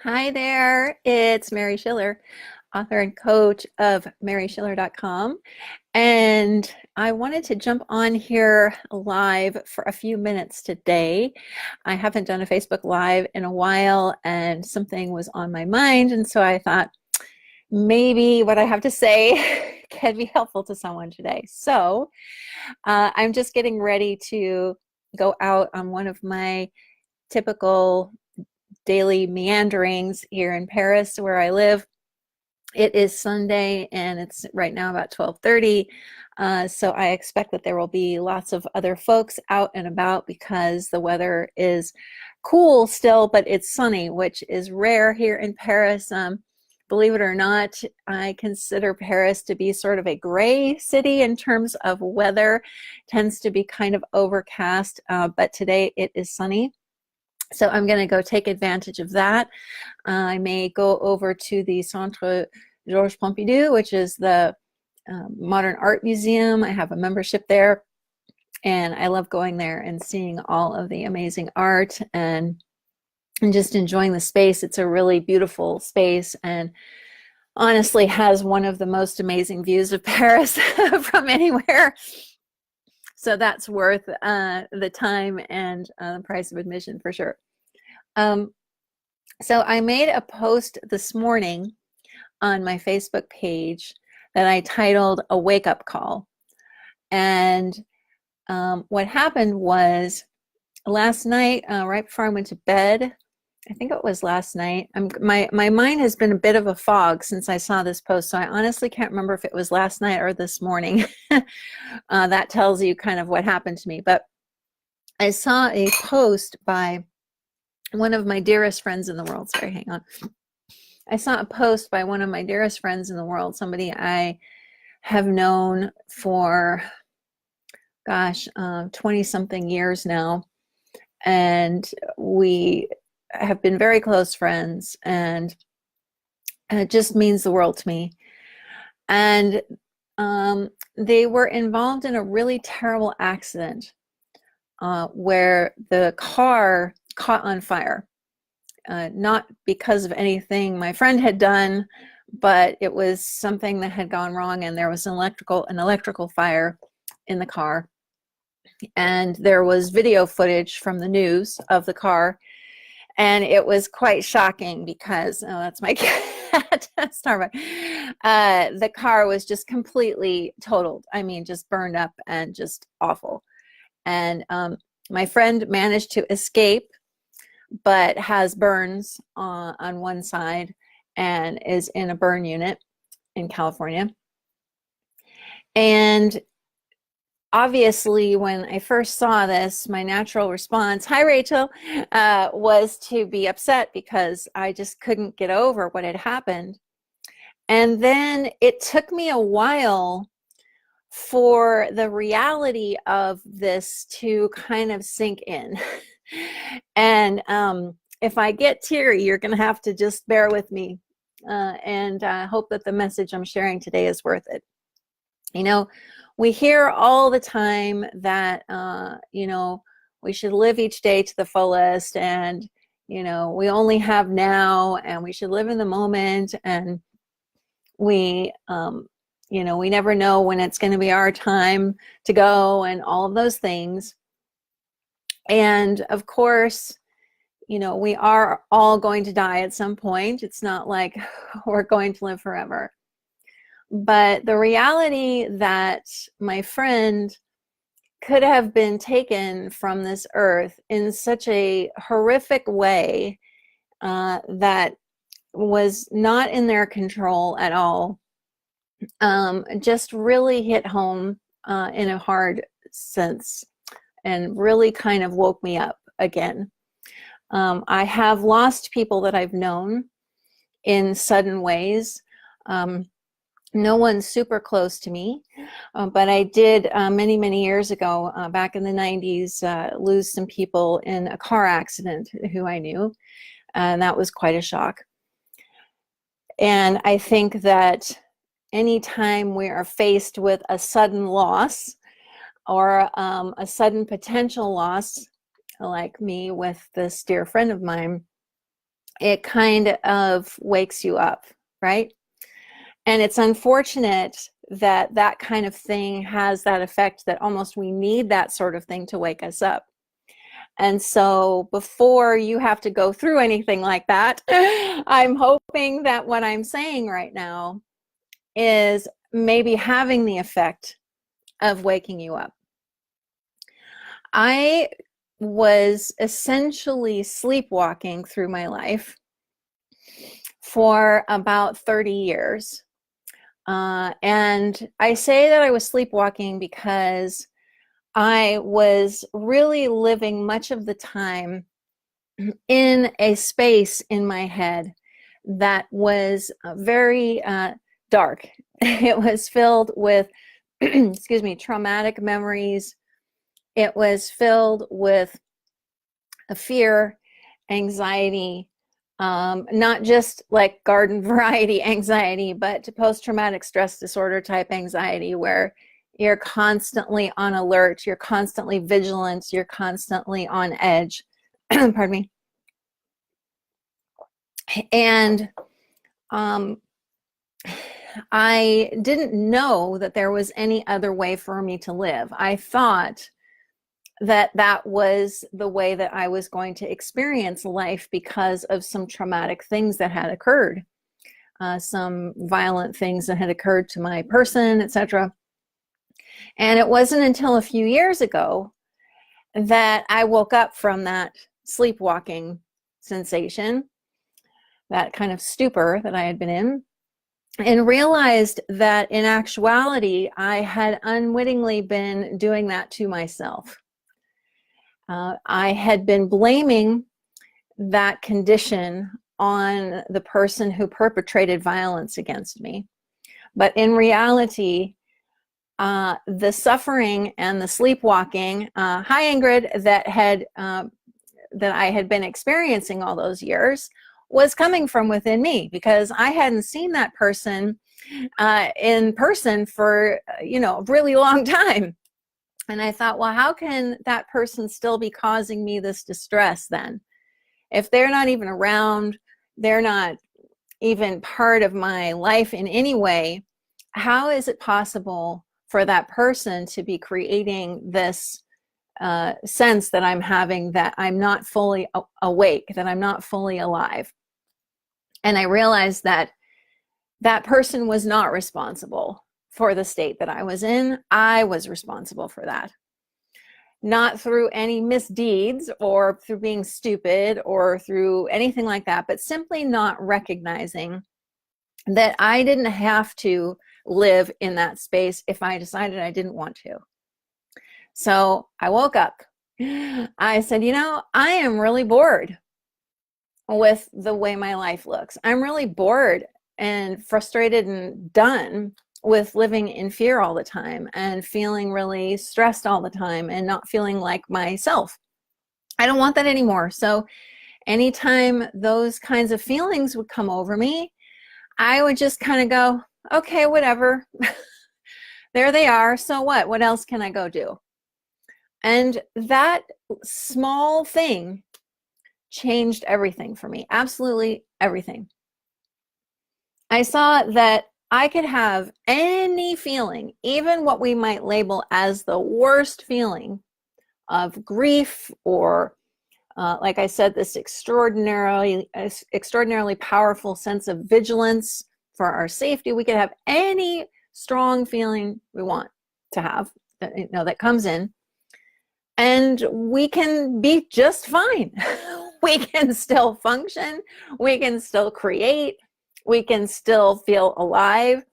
Hi there, it's Mary Schiller, author and coach of maryschiller.com. And I wanted to jump on here live for a few minutes today. I haven't done a Facebook Live in a while, and something was on my mind. And so I thought maybe what I have to say can be helpful to someone today. So I'm just getting ready to go out on one of my typical daily meanderings here in Paris where I live. It is Sunday and it's right now about 12:30. So I expect that there will be lots of other folks out and about because the weather is cool still, but it's sunny, which is rare here in Paris. Believe it or not, I consider Paris to be sort of a gray city in terms of weather. Tends to be kind of overcast, but today it is sunny. So I'm going to go take advantage of that. I may go over to the Centre Georges Pompidou, which is the Modern Art Museum. I have a membership there, and I love going there and seeing all of the amazing art and just enjoying the space. It's a really beautiful space and honestly has one of the most amazing views of Paris from anywhere. So that's worth the time and the price of admission for sure. So I made a post this morning on my Facebook page that I titled A Wake Up Call. And what happened was last night, right before I went to bed, I think it was last night, my mind has been a bit of a fog since I saw this post, so I honestly can't remember if it was last night or this morning. That tells you kind of what happened to me. But I saw a post by one of my dearest friends in the world. Sorry, hang on. I saw a post by one of my dearest friends in the world, somebody I have known for, gosh, 20 something years now. And we have been very close friends, and it just means the world to me. And they were involved in a really terrible accident where the car caught on fire. Not because of anything my friend had done, but it was something that had gone wrong, and there was an electrical fire in the car. And there was video footage from the news of the car, and it was quite shocking because, oh, that's my cat, Starbucks. The car was just completely totaled. I mean, just burned up and just awful. And my friend managed to escape, but has burns on one side and is in a burn unit in California. And obviously, when I first saw this, my natural response, hi Rachel, was to be upset because I just couldn't get over what had happened. And then it took me a while for the reality of this to kind of sink in. And if I get teary, you're going to have to just bear with me. And I hope that the message I'm sharing today is worth it. You know, we hear all the time that, we should live each day to the fullest, and, we only have now, and we should live in the moment, and we never know when it's going to be our time to go, and all of those things. And of course, we are all going to die at some point. It's not like we're going to live forever. But the reality that my friend could have been taken from this earth in such a horrific way that was not in their control at all, just really hit home in a hard sense and really kind of woke me up again. I have lost people that I've known in sudden ways. No one's super close to me, but I did many, many years ago, back in the 90s, lose some people in a car accident who I knew, and that was quite a shock. And I think that anytime we are faced with a sudden loss or a sudden potential loss, like me with this dear friend of mine, it kind of wakes you up, right? And it's unfortunate that that kind of thing has that effect, that almost we need that sort of thing to wake us up. And so before you have to go through anything like that, I'm hoping that what I'm saying right now is maybe having the effect of waking you up. I was essentially sleepwalking through my life for about 30 years. And I say that I was sleepwalking because I was really living much of the time in a space in my head that was very dark. It was filled with, excuse me, traumatic memories. It was filled with a fear, anxiety, not just like garden variety anxiety, but post-traumatic stress disorder type anxiety, where you're constantly on alert, you're constantly vigilant, you're constantly on edge. Pardon me. And I didn't know that there was any other way for me to live. I thought that that was the way that I was going to experience life because of some traumatic things that had occurred, some violent things that had occurred to my person, etc. And it wasn't until a few years ago that I woke up from that sleepwalking sensation, that kind of stupor that I had been in, and realized that in actuality, I had unwittingly been doing that to myself. I had been blaming that condition on the person who perpetrated violence against me. But in reality, the suffering and the sleepwalking, hi Ingrid, that I had been experiencing all those years was coming from within me, because I hadn't seen that person in person for a really long time. And I thought, well, how can that person still be causing me this distress then? If they're not even around, they're not even part of my life in any way, how is it possible for that person to be creating this sense that I'm having, that I'm not fully awake, that I'm not fully alive? And I realized that that person was not responsible for the state that I was in. I was responsible for that. Not through any misdeeds or through being stupid or through anything like that, but simply not recognizing that I didn't have to live in that space if I decided I didn't want to. So I woke up. I said, I am really bored with the way my life looks. I'm really bored and frustrated and done with living in fear all the time and feeling really stressed all the time and not feeling like myself. I don't want that anymore. So anytime those kinds of feelings would come over me, I would just kind of go, okay, whatever. There they are. So what? What else can I go do? And that small thing changed everything for me. Absolutely everything. I saw that I could have any feeling, even what we might label as the worst feeling of grief, or like I said, this extraordinarily powerful sense of vigilance for our safety. We could have any strong feeling we want to have, that comes in, and we can be just fine. We can still function. We can still create. We can still feel alive.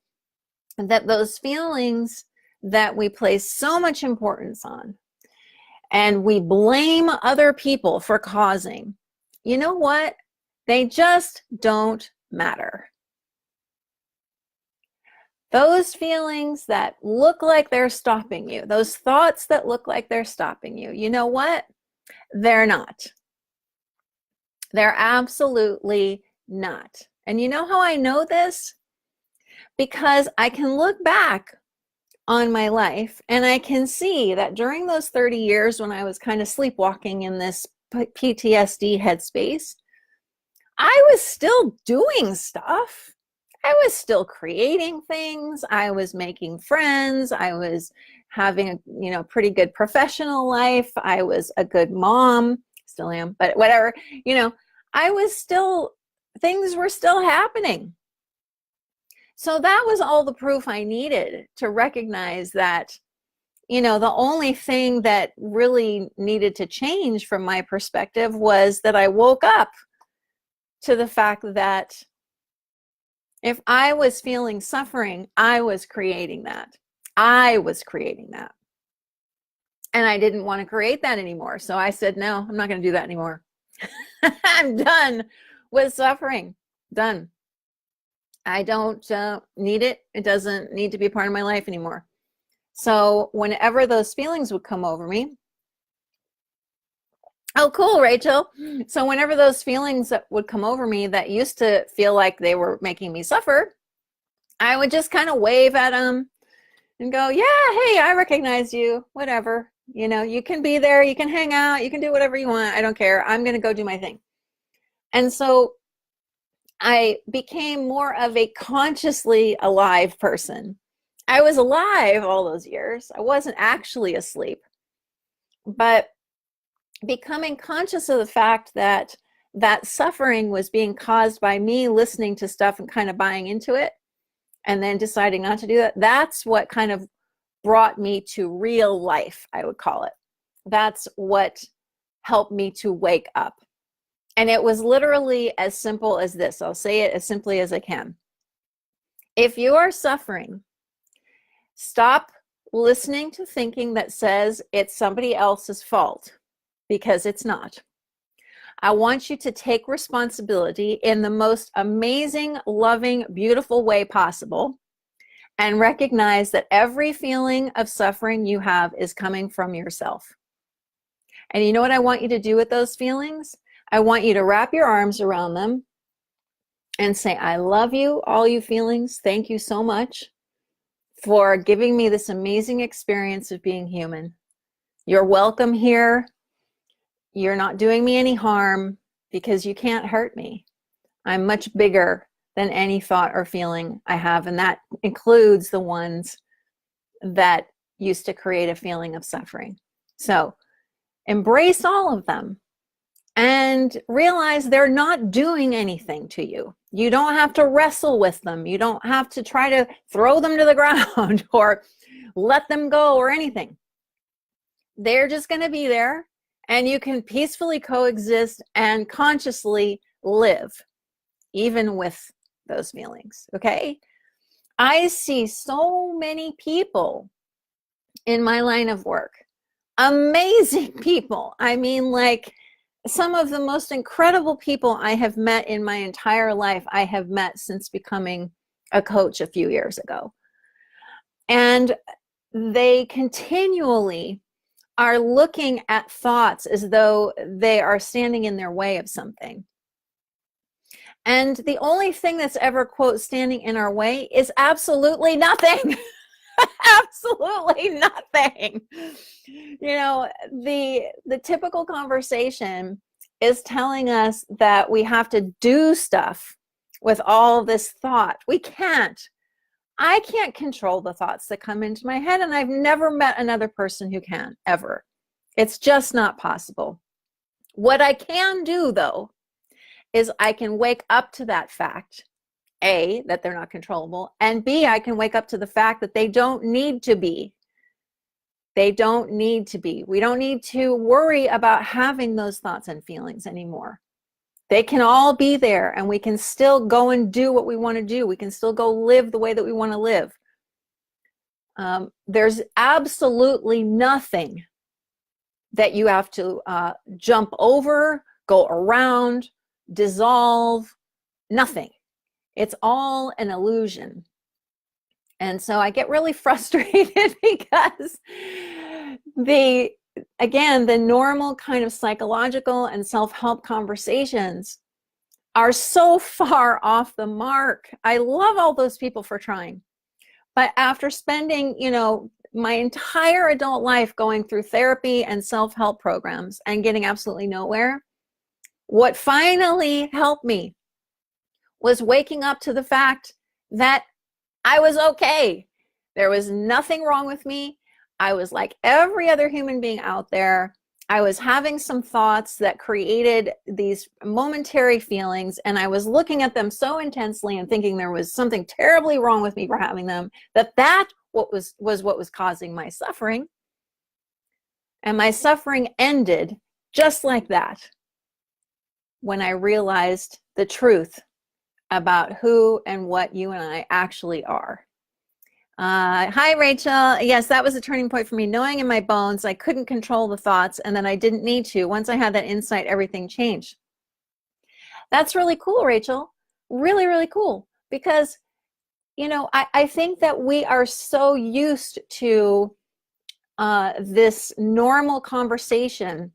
And that those feelings that we place so much importance on and we blame other people for causing, you know what? They just don't matter. Those feelings that look like they're stopping you, those thoughts that look like they're stopping you, you know what? They're not. They're absolutely not. And you know how I know this? Because I can look back on my life and I can see that during those 30 years when I was kind of sleepwalking in this PTSD headspace, I was still doing stuff. I was still creating things. I was making friends. I was having a, pretty good professional life. I was a good mom, still am, but whatever, I was still, things were still happening. So that was all the proof I needed to recognize that, the only thing that really needed to change from my perspective was that I woke up to the fact that if I was feeling suffering, I was creating that. I was creating that. And I didn't want to create that anymore. So I said, no, I'm not going to do that anymore. I'm done with suffering. Done. I don't need it. It doesn't need to be a part of my life anymore. So whenever those feelings would come over me, oh, cool, Rachel. So whenever those feelings that would come over me that used to feel like they were making me suffer, I would just kind of wave at them and go, yeah, hey, I recognize you, whatever. You can be there, you can hang out, you can do whatever you want. I don't care. I'm going to go do my thing. And so I became more of a consciously alive person. I was alive all those years. I wasn't actually asleep. But becoming conscious of the fact that that suffering was being caused by me listening to stuff and kind of buying into it and then deciding not to do that, that's what kind of brought me to real life, I would call it. That's what helped me to wake up. And it was literally as simple as this. I'll say it as simply as I can. If you are suffering, stop listening to thinking that says it's somebody else's fault, because it's not. I want you to take responsibility in the most amazing, loving, beautiful way possible and recognize that every feeling of suffering you have is coming from yourself. And you know what I want you to do with those feelings? I want you to wrap your arms around them and say, I love you, all you feelings. Thank you so much for giving me this amazing experience of being human. You're welcome here. You're not doing me any harm because you can't hurt me. I'm much bigger than any thought or feeling I have, and that includes the ones that used to create a feeling of suffering. So embrace all of them and realize they're not doing anything to you. You don't have to wrestle with them. You don't have to try to throw them to the ground or let them go or anything. They're just going to be there, and you can peacefully coexist and consciously live even with those feelings. Okay? I see so many people in my line of work, amazing people. I mean, like, some of the most incredible people I have met in my entire life, I have met since becoming a coach a few years ago. And they continually are looking at thoughts as though they are standing in their way of something. And the only thing that's ever, quote, standing in our way is absolutely nothing. Absolutely nothing. You know, the typical conversation is telling us that we have to do stuff with all this thought. We can't. I can't control the thoughts that come into my head, and I've never met another person who can, ever. It's just not possible. What I can do, though, is I can wake up to that fact, A, that they're not controllable, and B, I can wake up to the fact that they don't need to be. They don't need to be. We don't need to worry about having those thoughts and feelings anymore. They can all be there, and we can still go and do what we want to do. We can still go live the way that we want to live. There's absolutely nothing that you have to jump over, go around, dissolve, nothing. It's all an illusion. And so I get really frustrated because the normal kind of psychological and self-help conversations are so far off the mark. I love all those people for trying. But after spending, my entire adult life going through therapy and self-help programs and getting absolutely nowhere, What finally helped me was waking up to the fact that I was okay. There was nothing wrong with me. I was like every other human being out there. I was having some thoughts that created these momentary feelings, and I was looking at them so intensely and thinking there was something terribly wrong with me for having them, that what was causing my suffering. And my suffering ended just like that when I realized the truth about who and what you and I actually are. Hi, Rachel. Yes, that was a turning point for me. Knowing in my bones I couldn't control the thoughts and that I didn't need to. Once I had that insight, everything changed. That's really cool, Rachel. Really, really cool. Because, you know, I think that we are so used to this normal conversation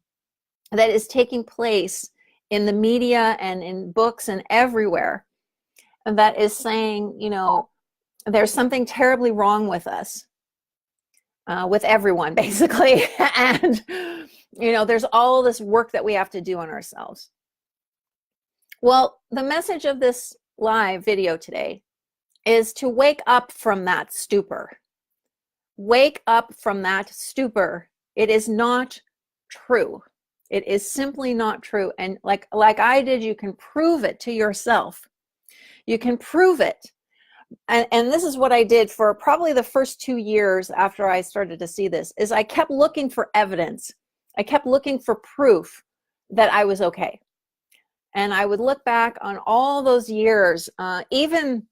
that is taking place in the media and in books and everywhere, and that is saying, you know, there's something terribly wrong with us, with everyone, basically. And, you know, there's all this work that we have to do on ourselves. Well, the message of this live video today is to wake up from that stupor. Wake up from that stupor. It is not true. It is simply not true. And like I did, you can prove it to yourself. You can prove it. And this is what I did for probably the first 2 years after I started to see this, is I kept looking for evidence. I kept looking for proof that I was okay. And I would look back on all those years, even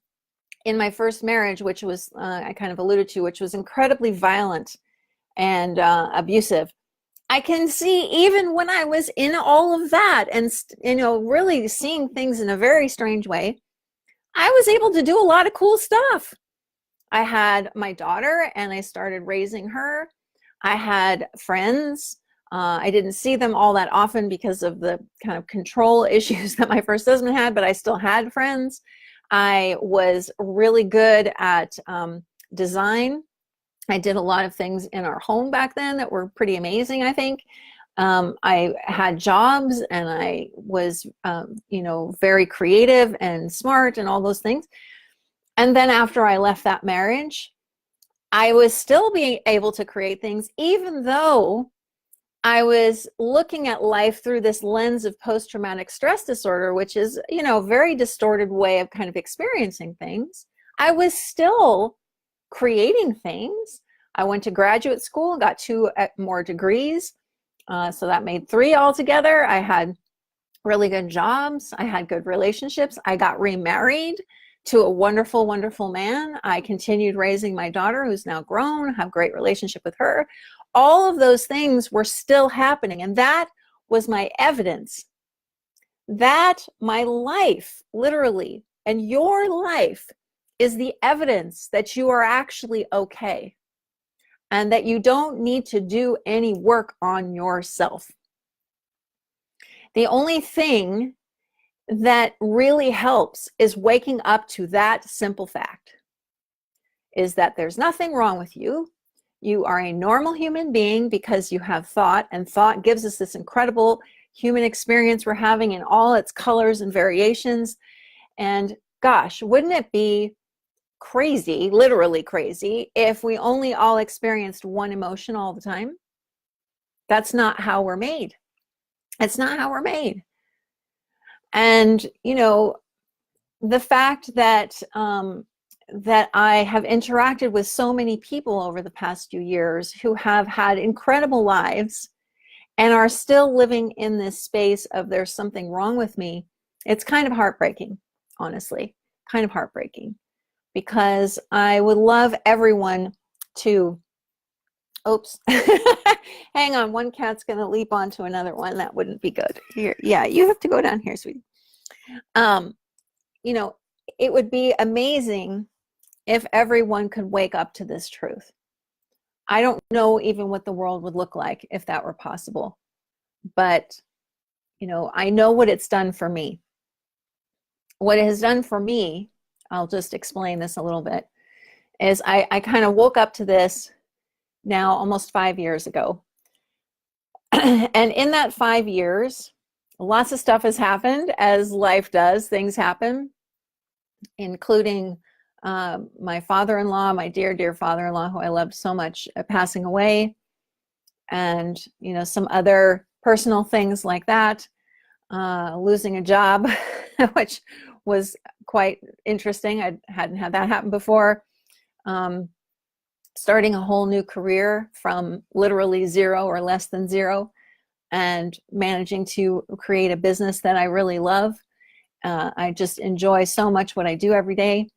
in my first marriage, which was, I kind of alluded to, which was incredibly violent and abusive. I can see even when I was in all of that and, you know, really seeing things in a very strange way, I was able to do a lot of cool stuff. I had my daughter and I started raising her. I had friends. I didn't see them all that often because of the kind of control issues that my first husband had, but I still had friends. I was really good at design. I did a lot of things in our home back then that were pretty amazing, I think. I had jobs and I was, you know, very creative and smart and all those things. And then after I left that marriage, I was still being able to create things, even though I was looking at life through this lens of post-traumatic stress disorder, which is, you know, a very distorted way of kind of experiencing things. I was still creating things. I went to graduate school and got 2 more degrees. So that made 3 altogether. I had really good jobs. I had good relationships. I got remarried to a wonderful, wonderful man. I continued raising my daughter, who's now grown, have a great relationship with her. All of those things were still happening. And that was my evidence that my life, literally, and your life is the evidence that you are actually okay and that you don't need to do any work on yourself. The only thing that really helps is waking up to that simple fact, is that there's nothing wrong with you. You are a normal human being because you have thought, and thought gives us this incredible human experience we're having in all its colors and variations. And gosh, wouldn't it be crazy, literally crazy, if we only all experienced one emotion all the time? That's not how we're made. It's not how we're made. And, you know, the fact that that I have interacted with so many people over the past few years who have had incredible lives and are still living in this space of there's something wrong with me, it's kind of heartbreaking, honestly, kind of heartbreaking. Because I would love everyone to, oops, hang on, one cat's gonna leap onto another one. That wouldn't be good. Here, yeah, you have to go down here, sweetie. You know, it would be amazing if everyone could wake up to this truth. I don't know even what the world would look like if that were possible, but, you know, I know what it's done for me. What it has done for me, I'll just explain this a little bit, is I kind of woke up to this now almost 5 years ago. And in that 5 years, Lots of stuff has happened, as life does. Things happen, including my father-in-law, my dear, dear father-in-law, who I loved so much, passing away, and some other personal things like that. Losing a job, which was quite interesting. I hadn't had that happen before. Starting a whole new career from literally zero or less than zero, and managing to create a business that I really love. I just enjoy so much what I do every day.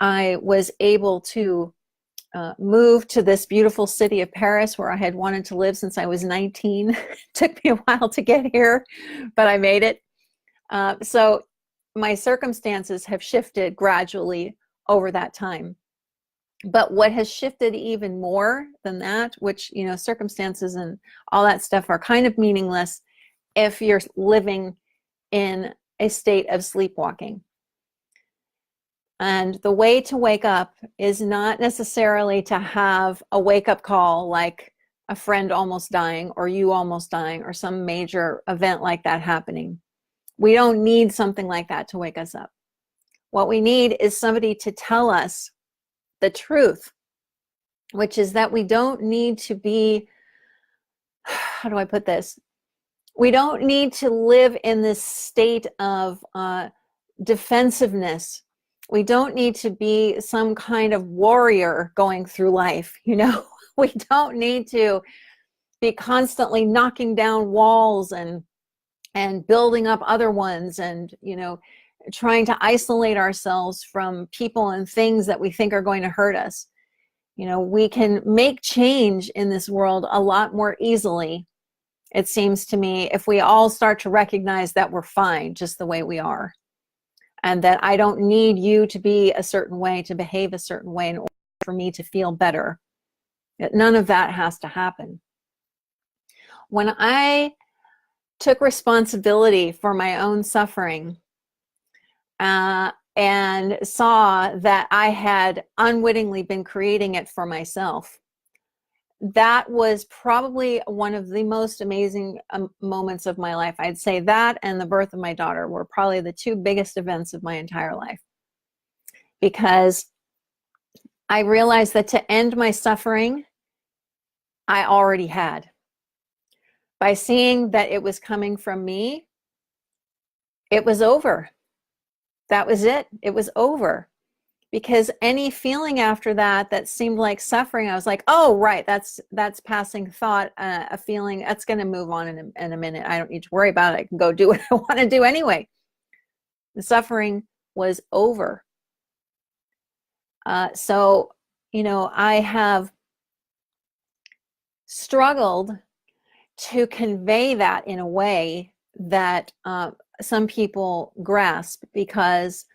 I was able to move to this beautiful city of Paris, where I had wanted to live since I was 19. It took me a while to get here, but I made it. So my circumstances have shifted gradually over that time. But what has shifted even more than that, which, circumstances and all that stuff are kind of meaningless if you're living in a state of sleepwalking. And the way to wake up is not necessarily to have a wake-up call like a friend almost dying or you almost dying or some major event like that happening. We don't need something like that to wake us up. What we need is somebody to tell us the truth, which is that we don't need to be, how do I put this? We don't need to live in this state of defensiveness. We don't need to be some kind of warrior going through life, We don't need to be constantly knocking down walls and building up other ones and, trying to isolate ourselves from people and things that we think are going to hurt us. We can make change in this world a lot more easily, it seems to me, if we all start to recognize that we're fine just the way we are. And that I don't need you to be a certain way, to behave a certain way in order for me to feel better. None of that has to happen. When I took responsibility for my own suffering and saw that I had unwittingly been creating it for myself, that was probably one of the most amazing moments of my life. I'd say that and the birth of my daughter were probably the two biggest events of my entire life, because I realized that to end my suffering, I already had. By seeing that it was coming from me, it was over. That was it. It was over. Because any feeling after that seemed like suffering, I was like, oh, right, that's passing thought, a feeling that's going to move on in a minute. I don't need to worry about it. I can go do what I want to do anyway. The suffering was over. So, I have struggled to convey that in a way that some people grasp, because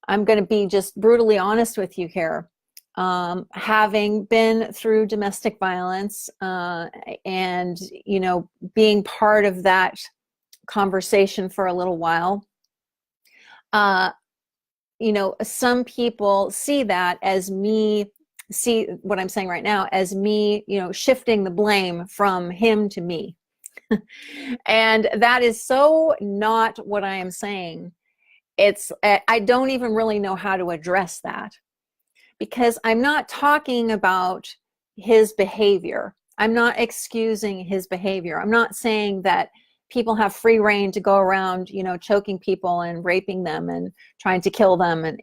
I'm going to be just brutally honest with you here. Having been through domestic violence and, being part of that conversation for a little while, some people see that as me, see what I'm saying right now as me, shifting the blame from him to me. And that is so not what I am saying. I don't even really know how to address that, because I'm not talking about his behavior. I'm not excusing his behavior. I'm not saying that people have free reign to go around, choking people and raping them and trying to kill them. And,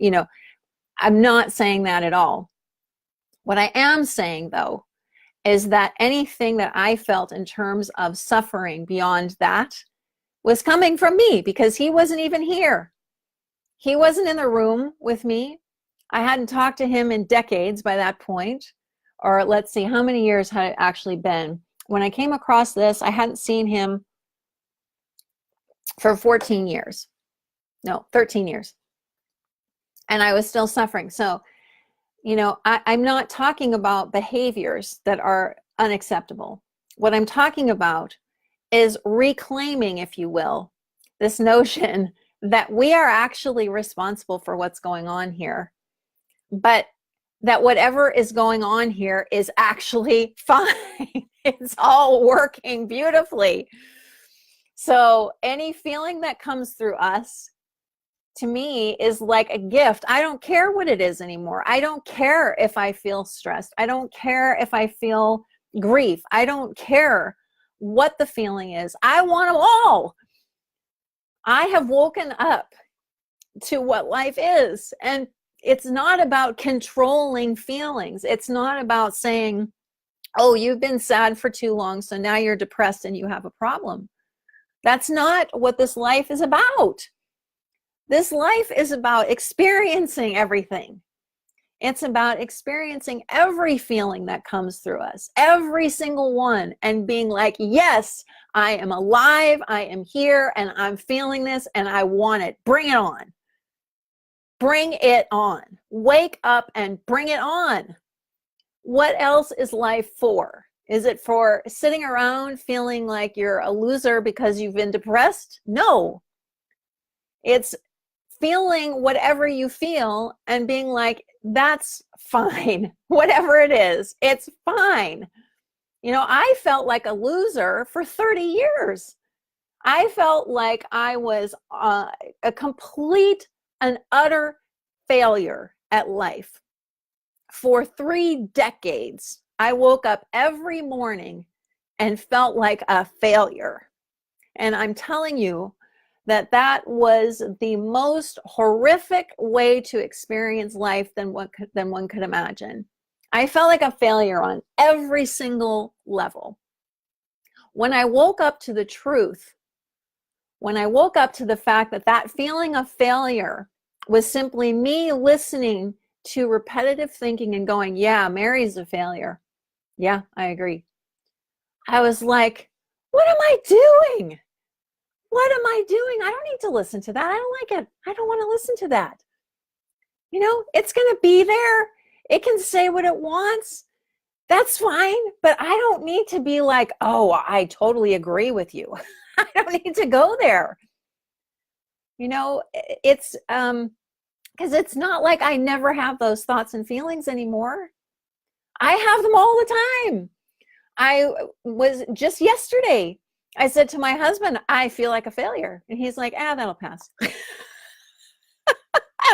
I'm not saying that at all. What I am saying, though, is that anything that I felt in terms of suffering beyond that was coming from me, because he wasn't even here. He wasn't in the room with me. I hadn't talked to him in decades by that point. Or let's see, how many years had it actually been? When I came across this, I hadn't seen him for 14 years. No, 13 years. And I was still suffering. So, I'm not talking about behaviors that are unacceptable. What I'm talking about is reclaiming, if you will, this notion that we are actually responsible for what's going on here, but that whatever is going on here is actually fine. It's all working beautifully. So any feeling that comes through us, to me, is like a gift. I don't care what it is anymore. I don't care if I feel stressed. I don't care if I feel grief. I don't care what the feeling is. I want them all. I have woken up to what life is. And it's not about controlling feelings. It's not about saying, oh, you've been sad for too long, so now you're depressed and you have a problem. That's not what this life is about. This life is about experiencing everything. It's about experiencing every feeling that comes through us, every single one, and being like, yes, I am alive, I am here, and I'm feeling this, and I want it. Bring it on. Bring it on. Wake up and bring it on. What else is life for? Is it for sitting around feeling like you're a loser because you've been depressed? No. It's feeling whatever you feel and being like, that's fine. Whatever it is, it's fine. You know, I felt like a loser for 30 years. I felt like I was a complete and utter failure at life. For 3 decades, I woke up every morning and felt like a failure. And I'm telling you that that was the most horrific way to experience life than one could imagine. I felt like a failure on every single level. When I woke up to the truth, when I woke up to the fact that that feeling of failure was simply me listening to repetitive thinking and going, yeah, Mary's a failure. Yeah, I agree. I was like, what am I doing? What am I doing? I don't need to listen to that. I don't like it. I don't want to listen to that. You know, it's going to be there. It can say what it wants. That's fine. But I don't need to be like, oh, I totally agree with you. I don't need to go there. You know, it's because it's not like I never have those thoughts and feelings anymore. I have them all the time. I was just yesterday, I said to my husband, I feel like a failure. And he's like, that'll pass. And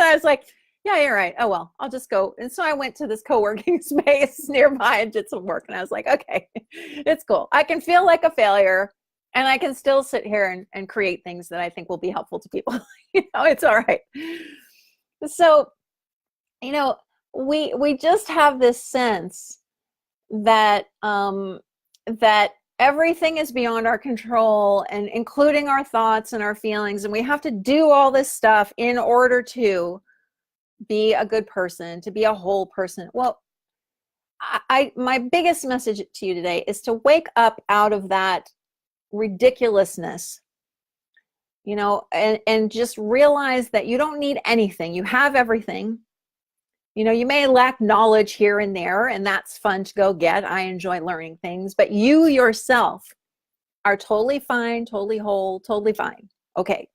I was like, yeah, you're right. Oh, well, I'll just go. And so I went to this co-working space nearby and did some work. And I was like, okay, it's cool. I can feel like a failure and I can still sit here and create things that I think will be helpful to people. You know, it's all right. So, you know, we just have this sense that that everything is beyond our control, and including our thoughts and our feelings, and we have to do all this stuff in order to be a good person, to be a whole person. Well, my biggest message to you today is to wake up out of that ridiculousness, you know, and just realize that you don't need anything. You have everything. You know, you may lack knowledge here and there, and that's fun to go get. I enjoy learning things, but you yourself are totally fine, totally whole, totally fine. Okay.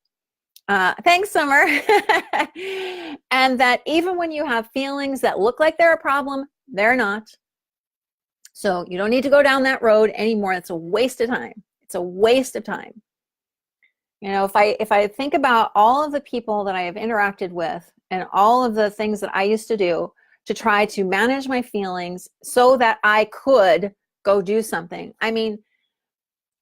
Thanks, Summer. And that even when you have feelings that look like they're a problem, they're not. So you don't need to go down that road anymore. It's a waste of time. It's a waste of time. You know, if I think about all of the people that I have interacted with and all of the things that I used to do to try to manage my feelings so that I could go do something. I mean,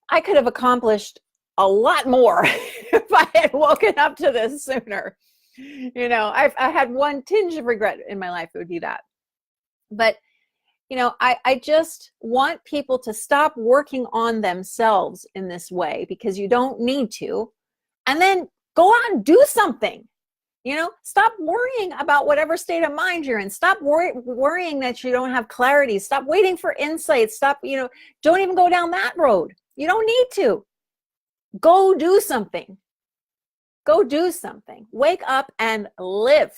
I could have accomplished a lot more if I had woken up to this sooner. You know, I had one tinge of regret in my life, it would be that. But, you know, I just want people to stop working on themselves in this way, because you don't need to. And then go out and do something. You know, stop worrying about whatever state of mind you're in. Stop worrying that you don't have clarity. Stop waiting for insights. Stop, you know, don't even go down that road. You don't need to. Go do something. Go do something. Wake up and live.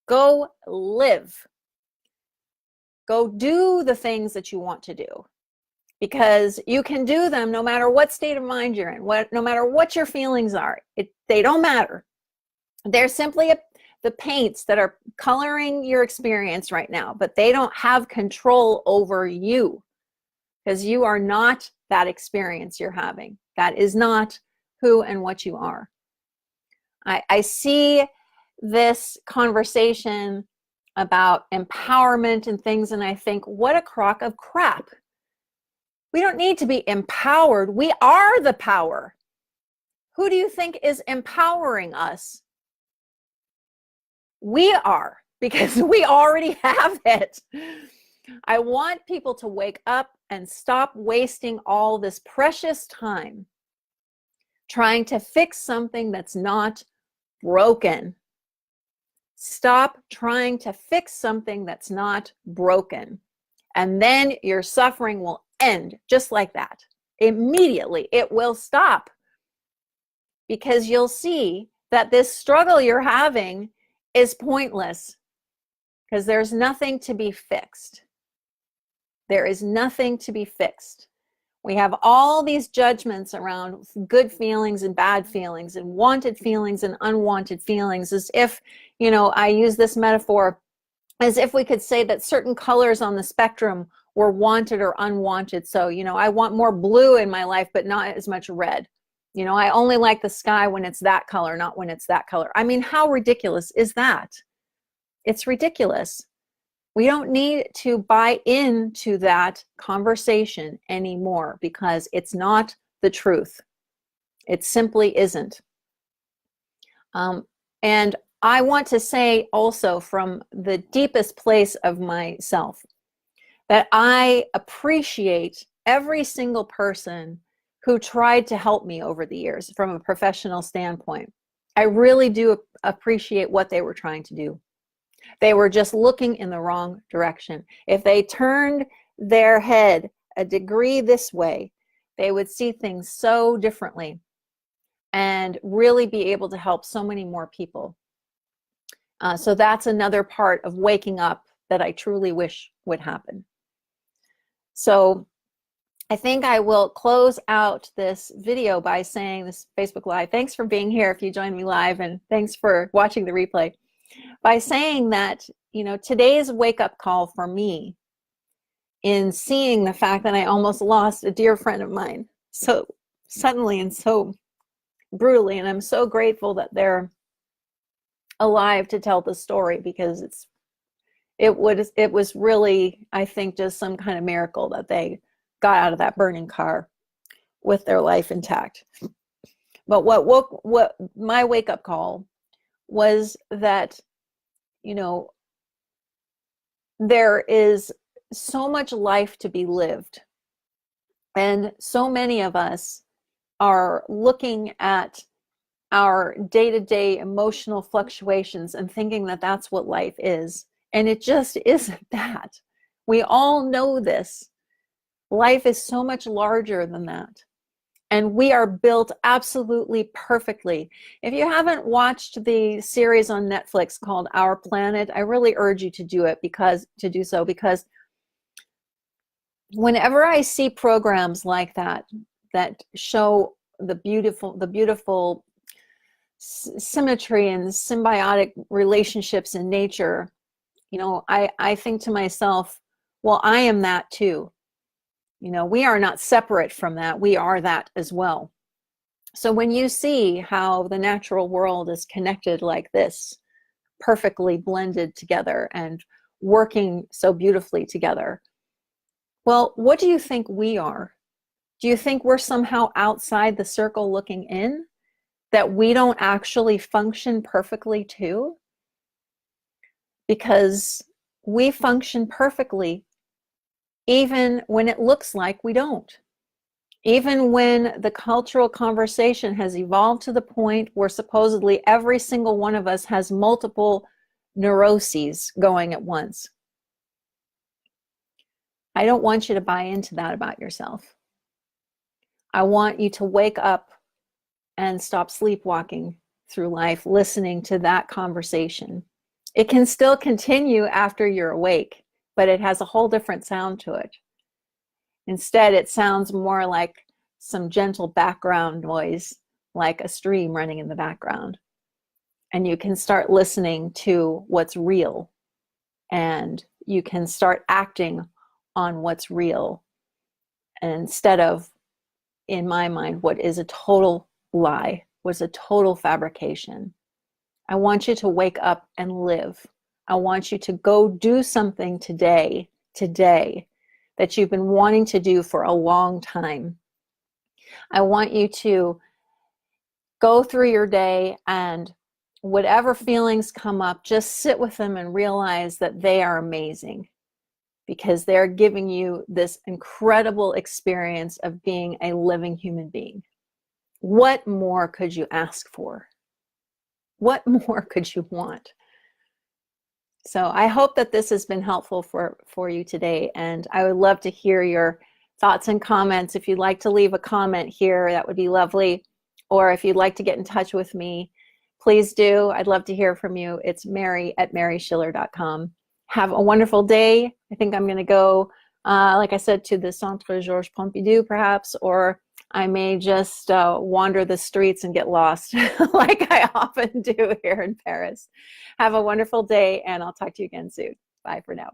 Go live. Go do the things that you want to do, because you can do them no matter what state of mind you're in, no matter what your feelings are. They don't matter. They're simply the paints that are coloring your experience right now, but they don't have control over you, because you are not that experience you're having. That is not who and what you are. I see this conversation about empowerment and things, and I think, what a crock of crap. We don't need to be empowered. We are the power. Who do you think is empowering us? We are, because we already have it. I want people to wake up and stop wasting all this precious time trying to fix something that's not broken. Stop trying to fix something that's not broken. And then your suffering will end just like that. Immediately, it will stop. Because you'll see that this struggle you're having is pointless. Because there's nothing to be fixed. There is nothing to be fixed. We have all these judgments around good feelings and bad feelings and wanted feelings and unwanted feelings, as if, you know, I use this metaphor, as if we could say that certain colors on the spectrum were wanted or unwanted. So, you know, I want more blue in my life, but not as much red. You know, I only like the sky when it's that color, not when it's that color. I mean, how ridiculous is that? It's ridiculous. We don't need to buy into that conversation anymore, because it's not the truth. It simply isn't. And I want to say also, from the deepest place of myself, that I appreciate every single person who tried to help me over the years from a professional standpoint. I really do appreciate what they were trying to do. They were just looking in the wrong direction. If they turned their head a degree this way, they would see things so differently and really be able to help so many more people. So that's another part of waking up that I truly wish would happen. So I think I will close out this video by saying, this Facebook Live, thanks for being here if you joined me live, and thanks for watching the replay, by saying that, you know, today's wake-up call for me, in seeing the fact that I almost lost a dear friend of mine so suddenly and so brutally, and I'm so grateful that they're alive to tell the story, because it was really, I think, just some kind of miracle that they got out of that burning car with their life intact. But what my wake-up call was that, you know, there is so much life to be lived, and so many of us are looking at our day-to-day emotional fluctuations and thinking that that's what life is, and it just isn't that. We all know this. Life is so much larger than that. And we are built absolutely perfectly. If you haven't watched the series on Netflix called Our Planet, I really urge you to do so, because whenever I see programs like that show the beautiful symmetry and symbiotic relationships in nature, you know, I think to myself, well, I am that too. You know, we are not separate from that. We are that as well. So when you see how the natural world is connected like this, perfectly blended together and working so beautifully together, well, what do you think we are? Do you think we're somehow outside the circle looking in? That we don't actually function perfectly too? Because we function perfectly even when it looks like we don't. Even when the cultural conversation has evolved to the point where supposedly every single one of us has multiple neuroses going at once. I don't want you to buy into that about yourself. I want you to wake up and stop sleepwalking through life listening to that conversation. It can still continue after you're awake, but it has a whole different sound to it. Instead, it sounds more like some gentle background noise, like a stream running in the background. And you can start listening to what's real, and you can start acting on what's real. instead of, in my mind, what is a total lie, was a total fabrication. I want you to wake up and live. I want you to go do something today, that you've been wanting to do for a long time. I want you to go through your day, and whatever feelings come up, just sit with them and realize that they are amazing, because they're giving you this incredible experience of being a living human being. What more could you ask for? What more could you want? So I hope that this has been helpful for you today, and I would love to hear your thoughts and comments. If you'd like to leave a comment here, that would be lovely. Or if you'd like to get in touch with me, please do. I'd love to hear from you. It's Mary@maryschiller.com. Have a wonderful day. I think I'm going to go, like I said, to the Centre Georges Pompidou perhaps, or I may just wander the streets and get lost like I often do here in Paris. Have a wonderful day, and I'll talk to you again soon. Bye for now.